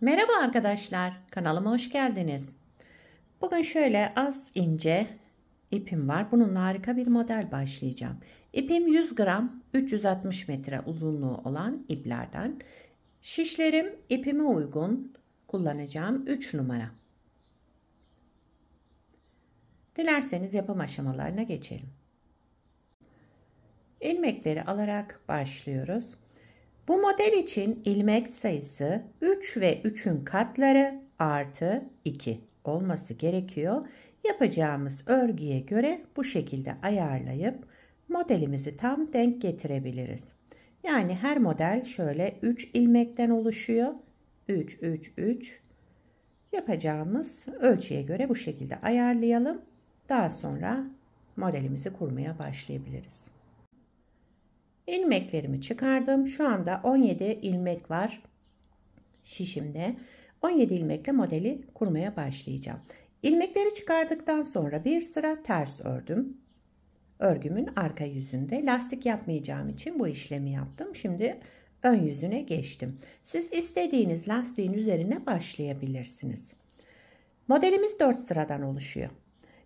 Merhaba arkadaşlar, kanalıma hoş geldiniz. Bugün şöyle az ince ipim var. Bununla harika bir model başlayacağım. İpim 100 gram, 360 metre uzunluğu olan iplerden. Şişlerim ipime uygun kullanacağım 3 numara. Dilerseniz yapım aşamalarına geçelim. İlmekleri alarak başlıyoruz. Bu model için ilmek sayısı 3 ve 3'ün katları artı 2 olması gerekiyor. Yapacağımız örgüye göre bu şekilde ayarlayıp modelimizi tam denk getirebiliriz. Yani her model şöyle 3 ilmekten oluşuyor. 3, 3, 3. Yapacağımız ölçüye göre bu şekilde ayarlayalım. Daha sonra modelimizi kurmaya başlayabiliriz. İlmeklerimi çıkardım. Şu anda 17 ilmek var şişimde. 17 ilmekle modeli kurmaya başlayacağım. İlmekleri çıkardıktan sonra bir sıra ters ördüm. Örgümün arka yüzünde lastik yapmayacağım için bu işlemi yaptım. Şimdi ön yüzüne geçtim. Siz istediğiniz lastiğin üzerine başlayabilirsiniz. Modelimiz 4 sıradan oluşuyor.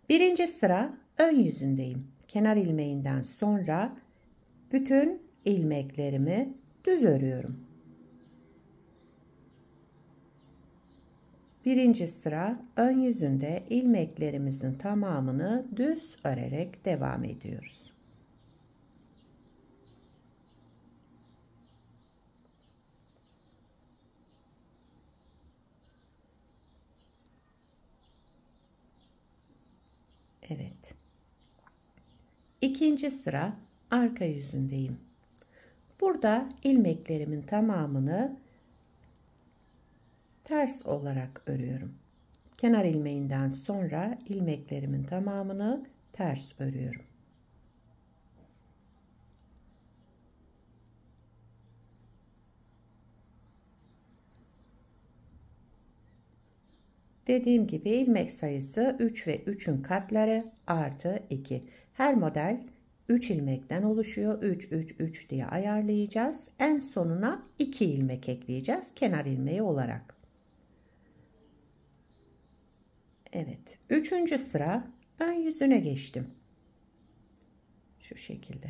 Birinci sıra ön yüzündeyim. Kenar ilmeğinden sonra bütün ilmeklerimi düz örüyorum. Birinci sıra ön yüzünde ilmeklerimizin tamamını düz örerek devam ediyoruz. Evet. İkinci sıra arka yüzündeyim. Burada ilmeklerimin tamamını ters olarak örüyorum. Kenar ilmeğinden sonra ilmeklerimin tamamını ters örüyorum. Dediğim gibi ilmek sayısı 3 ve 3'ün katları artı 2. Her model 3 ilmekten oluşuyor. 3, 3, 3 diye ayarlayacağız. En sonuna 2 ilmek ekleyeceğiz. Kenar ilmeği olarak. Evet. 3. sıra ön yüzüne geçtim. Şu şekilde.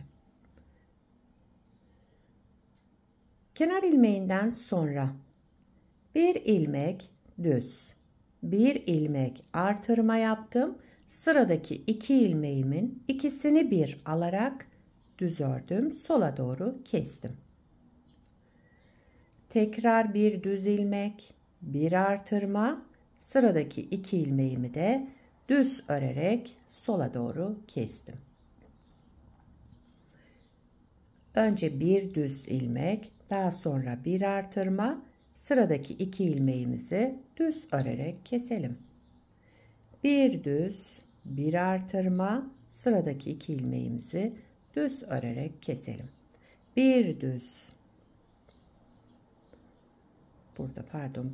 Kenar ilmeğinden sonra bir ilmek düz, bir ilmek artırma yaptım. Sıradaki 2 ilmeğimin ikisini bir alarak düz ördüm. Sola doğru kestim. Tekrar bir düz ilmek, bir artırma. Sıradaki 2 ilmeğimi de düz örerek sola doğru kestim. Önce bir düz ilmek, daha sonra bir artırma. Sıradaki 2 ilmeğimizi düz örerek keselim. Bir düz, bir artırma, sıradaki 2 ilmeğimizi düz örerek keselim. Bir düz,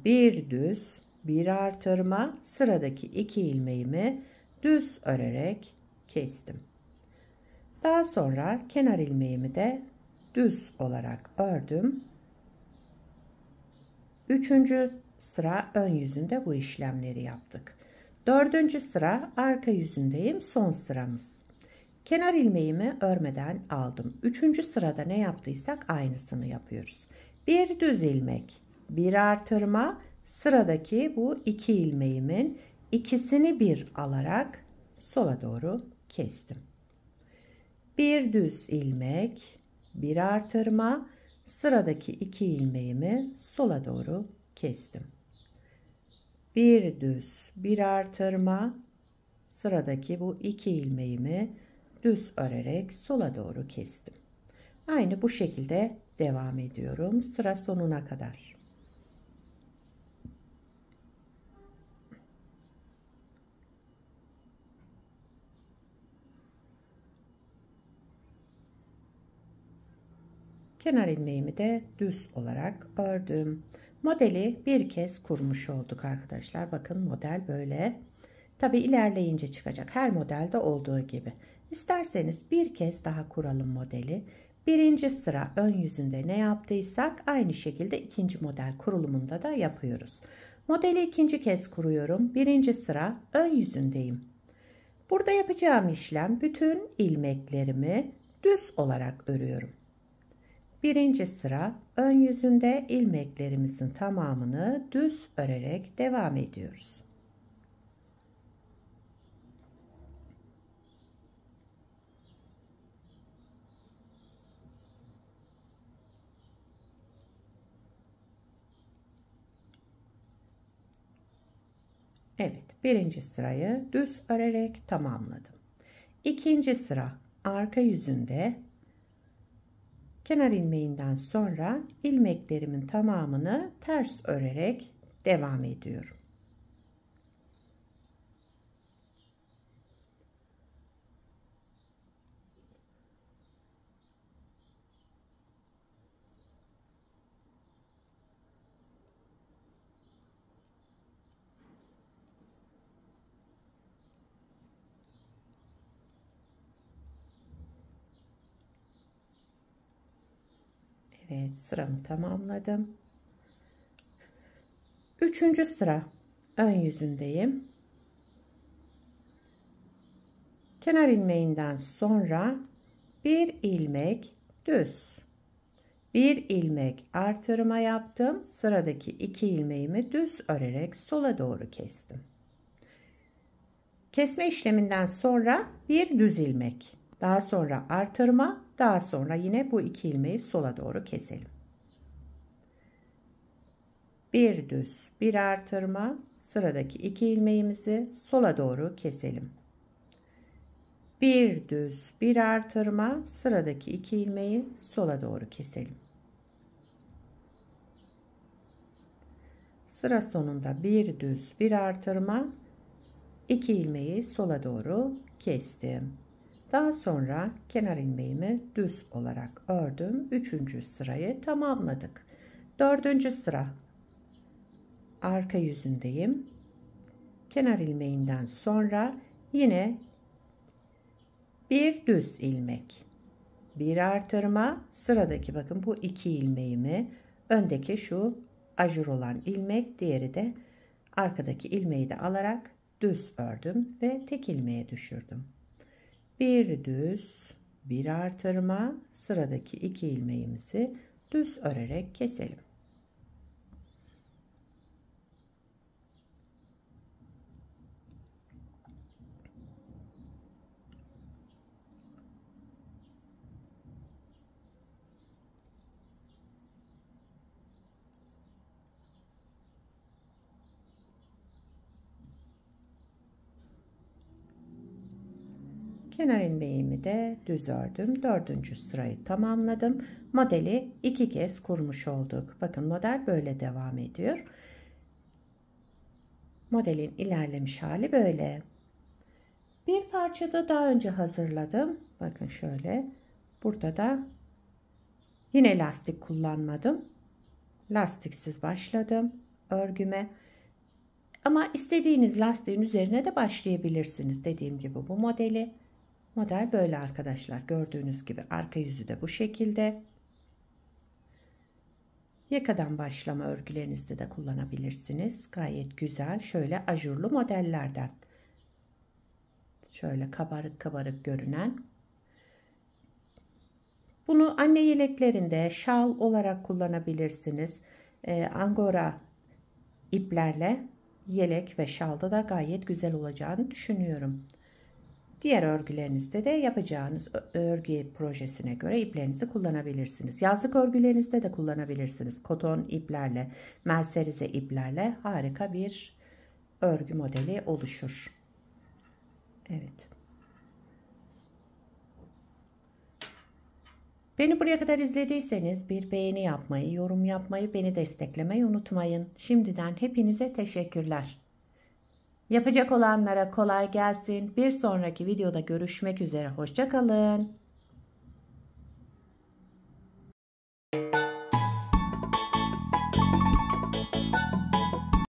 bir düz, bir artırma, sıradaki 2 ilmeğimi düz örerek kestim. Daha sonra kenar ilmeğimi de düz olarak ördüm. 3. sıra ön yüzünde bu işlemleri yaptık. 4. sıra arka yüzündeyim, son sıramız. Kenar ilmeğimi örmeden aldım. 3. sırada ne yaptıysak aynısını yapıyoruz. Bir düz ilmek, bir artırma, sıradaki bu 2 ilmeğimin ikisini bir alarak sola doğru kestim. Bir düz ilmek, bir artırma, sıradaki 2 ilmeğimi sola doğru kestim. Bir düz, bir artırma, sıradaki bu 2 ilmeğimi düz örerek sola doğru kestim. Aynı bu şekilde devam ediyorum sıra sonuna kadar. Kenar ilmeğimi de düz olarak ördüm. Modeli bir kez kurmuş olduk arkadaşlar. Bakın model böyle. Tabi ilerleyince çıkacak. Her modelde olduğu gibi. İsterseniz bir kez daha kuralım modeli. Birinci sıra ön yüzünde ne yaptıysak aynı şekilde ikinci model kurulumunda da yapıyoruz. Modeli ikinci kez kuruyorum. Birinci sıra ön yüzündeyim. Burada yapacağım işlem bütün ilmeklerimi düz olarak örüyorum. Birinci sıra ön yüzünde ilmeklerimizin tamamını düz örerek devam ediyoruz. Evet, birinci sırayı düz örerek tamamladım. İkinci sıra arka yüzünde kenar ilmeğinden sonra ilmeklerimin tamamını ters örerek devam ediyorum. Evet, sıramı tamamladım. Üçüncü sıra ön yüzündeyim. Kenar ilmeğinden sonra bir ilmek düz, bir ilmek artırma yaptım. Sıradaki iki ilmeğimi düz örerek sola doğru kestim. Kesme işleminden sonra bir düz ilmek, daha sonra artırma, daha sonra yine bu iki ilmeği sola doğru keselim. Bir düz, bir artırma, sıradaki iki ilmeğimizi sola doğru keselim. Bir düz, bir artırma, sıradaki iki ilmeği sola doğru keselim. Sıra sonunda bir düz, bir artırma, iki ilmeği sola doğru kestim. Daha sonra kenar ilmeğimi düz olarak ördüm. Üçüncü sırayı tamamladık. Dördüncü sıra arka yüzündeyim. Kenar ilmeğinden sonra yine bir düz ilmek, bir artırma, sıradaki bakın bu iki ilmeğimi, öndeki şu ajur olan ilmek, diğeri de arkadaki ilmeği de alarak düz ördüm ve tek ilmeğe düşürdüm. Bir düz, bir artırma, sıradaki iki ilmeğimizi düz örerek keselim. Kenar ilmeğimi de düz ördüm. Dördüncü sırayı tamamladım. Modeli iki kez kurmuş olduk. Bakın model böyle devam ediyor. Modelin ilerlemiş hali böyle. Bir parça da daha önce hazırladım. Bakın şöyle. Burada da yine lastik kullanmadım. Lastiksiz başladım örgüme. Ama istediğiniz lastiğin üzerine de başlayabilirsiniz. Dediğim gibi bu model böyle arkadaşlar. Gördüğünüz gibi arka yüzü de bu şekilde. Yakadan başlama örgülerinizde de kullanabilirsiniz. Gayet güzel. Şöyle ajurlu modellerden. Şöyle kabarık kabarık görünen. Bunu anne yeleklerinde şal olarak kullanabilirsiniz. Angora iplerle yelek ve şalda da gayet güzel olacağını düşünüyorum. Diğer örgülerinizde de yapacağınız örgü projesine göre iplerinizi kullanabilirsiniz. Yazlık örgülerinizde de kullanabilirsiniz. Koton iplerle, merserize iplerle harika bir örgü modeli oluşur. Evet. Beni buraya kadar izlediyseniz bir beğeni yapmayı, yorum yapmayı, beni desteklemeyi unutmayın. Şimdiden hepinize teşekkürler. Yapacak olanlara kolay gelsin. Bir sonraki videoda görüşmek üzere. Hoşça kalın.